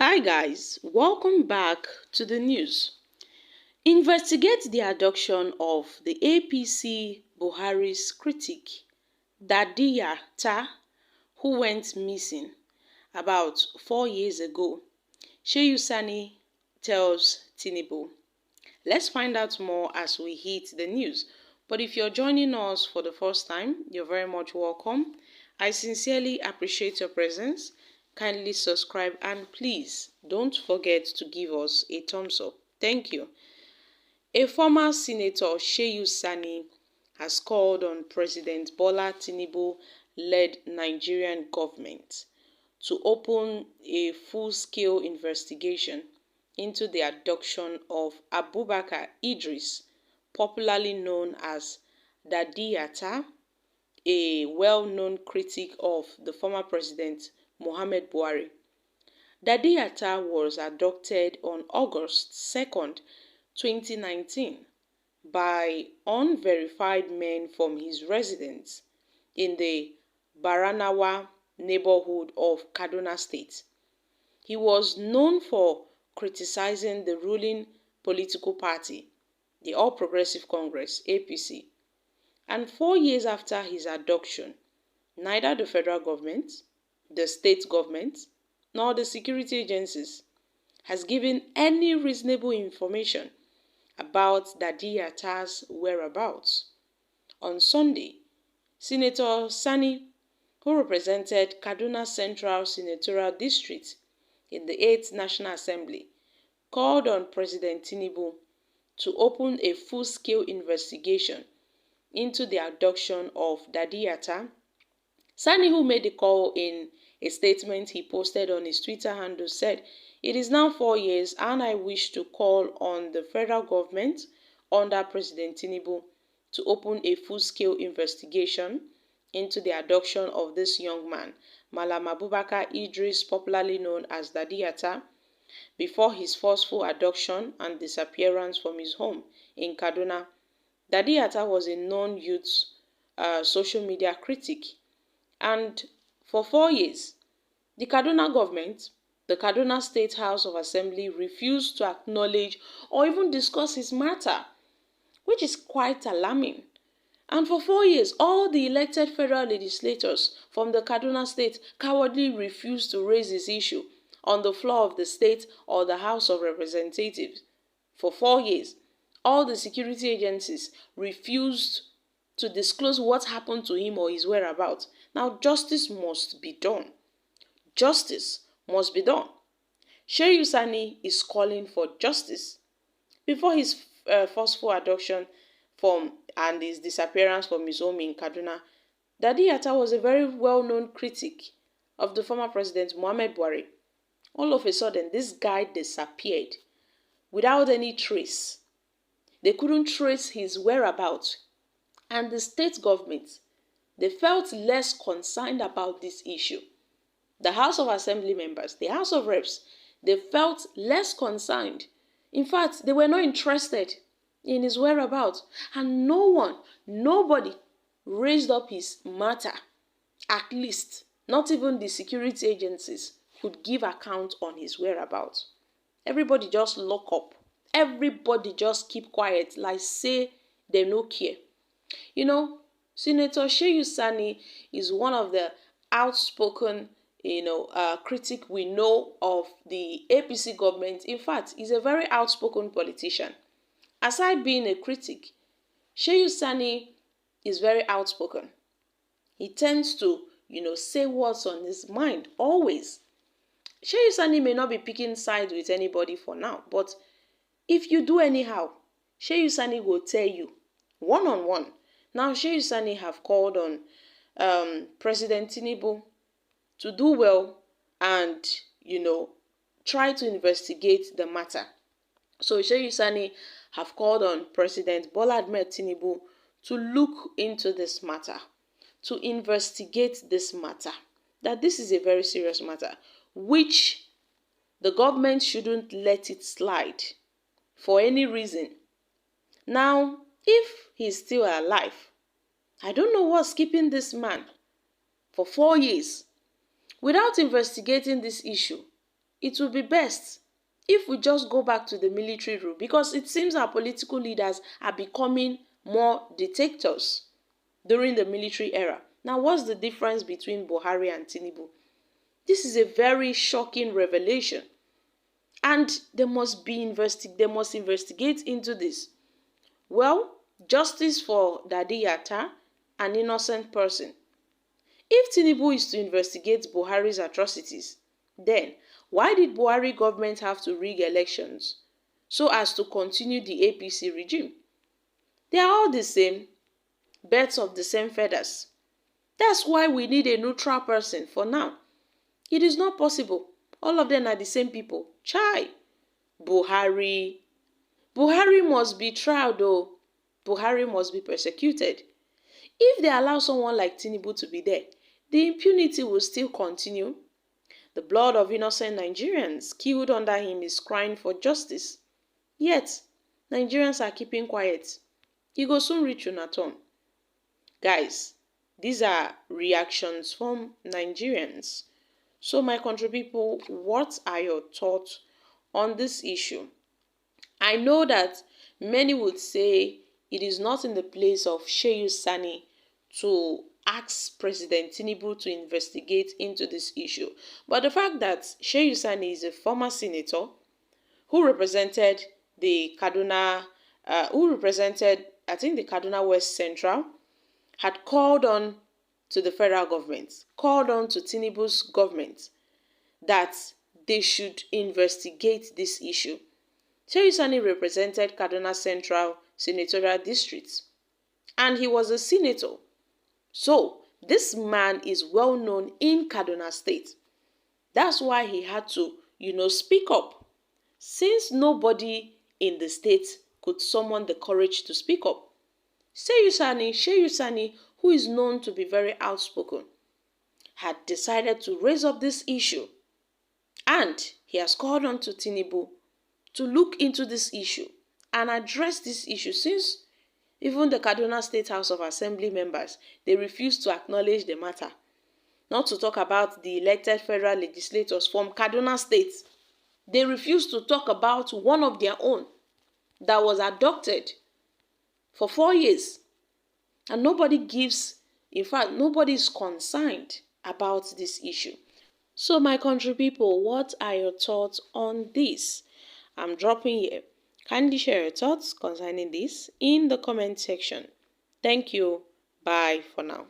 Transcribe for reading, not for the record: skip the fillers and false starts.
Hi guys, welcome back to the news. Investigate the abduction of the APC Buhari's critic, Dadiyata, who went missing about 4 years ago. Shehu tells Tinubu. Let's find out more as we hit the news. But if you're joining us for the first time, you're very much welcome. I sincerely appreciate your presence. Kindly subscribe and please don't forget to give us a thumbs up. Thank you. A former Senator Shehu has called on President Bola Tinubu-led Nigerian government to open a full-scale investigation into the abduction of Abubakar Idris, popularly known as Dadiyata, a well-known critic of the former president Muhammad Buhari. Dadiyata was abducted on August 2nd, 2019 by unverified men from his residence in the Baranawa neighborhood of Kaduna State. He was known for criticizing the ruling political party, the All Progressive Congress (APC). And 4 years after his abduction, neither the federal government, the state government, nor the security agencies has given any reasonable information about Dadiyata's whereabouts. On Sunday, Senator Sani, who represented Kaduna Central Senatorial District in the 8th National Assembly, called on President Tinubu to open a full-scale investigation into the abduction of Dadiyata. Sani, who made the call in a statement he posted on his Twitter handle, said, "It is now 4 years and I wish to call on the federal government under President Tinubu to open a full-scale investigation into the abduction of this young man, Malam Abubakar Idris, popularly known as Dadiyata, before his forceful abduction and disappearance from his home in Kaduna." Dadiyata was a known youth social media critic, and for 4 years, the Kaduna government, the Kaduna State House of Assembly, refused to acknowledge or even discuss his matter, which is quite alarming. And for 4 years, all the elected federal legislators from the Kaduna State cowardly refused to raise this issue on the floor of the state or the House of Representatives. For 4 years, all the security agencies refused to disclose what happened to him or his whereabouts. Now, justice must be done. Justice must be done. Shehu is calling for justice before his forceful abduction and his disappearance from his home in Kaduna. Dadiyata was a very well-known critic of the former president Muhammad Buhari. All of a sudden, this guy disappeared without any trace. They couldn't trace his whereabouts. And the state government, they felt less concerned about this issue. The House of Assembly members, the House of Reps, they felt less concerned. In fact, they were not interested in his whereabouts. And nobody raised up his matter. At least, not even the security agencies could give account on his whereabouts. Everybody just lock up. Everybody just keep quiet, like say they no care. You know, Senator Shehu is one of the outspoken, critic we know of the APC government. In fact, he's a very outspoken politician. Aside being a critic, Shehu is very outspoken. He tends to, say what's on his mind always. Shehu may not be picking sides with anybody for now, but if you do anyhow, Shehu will tell you one-on-one. Now, Shehu have called on President Tinubu to do well and, try to investigate the matter. So Shehu have called on President Bola Tinubu to look into this matter, to investigate this matter, that this is a very serious matter, which the government shouldn't let it slide for any reason. Now, if he's still alive, I don't know what's keeping this man for 4 years without investigating this issue. it will be best if we just go back to the military rule, because it seems our political leaders are becoming more dictators during the military era. Now, what's the difference between Buhari and Tinubu? This is a very shocking revelation, and they must investigate into this. Well, justice for Dadiyata, an innocent person. If Tinubu is to investigate Buhari's atrocities, then why did Buhari government have to rig elections so as to continue the APC regime? They are all the same, birds of the same feathers. That's why we need a neutral person for now. It is not possible. All of them are the same people. Chai. Buhari. Buhari must be tried though. Buhari must be persecuted. If they allow someone like Tinubu to be there, the impunity will still continue. The blood of innocent Nigerians killed under him is crying for justice. Yet, Nigerians are keeping quiet. He go soon reach una turn. Guys, these are reactions from Nigerians. So my country people, what are your thoughts on this issue? I know that many would say it is not in the place of Shehu to ask President Tinubu to investigate into this issue. But the fact that Shehu is a former senator who represented the Kaduna, I think the Kaduna West Central, had called on to the federal government, called on to Tinubu's government that they should investigate this issue. Shehu represented Kaduna Central Senatorial District, and he was a senator. So, this man is well known in Kaduna State. That's why he had to, speak up. Since nobody in the state could summon the courage to speak up, Shehu Sani, who is known to be very outspoken, had decided to raise up this issue. And he has called on to Tinubu to look into this issue and address this issue, since even the Kaduna State House of Assembly members, they refused to acknowledge the matter. Not to talk about the elected federal legislators from Kaduna State. They refused to talk about one of their own that was abducted for 4 years. And nobody is concerned about this issue. So my country people, what are your thoughts on this? I'm dropping here. Kindly share your thoughts concerning this in the comment section. Thank you. Bye for now.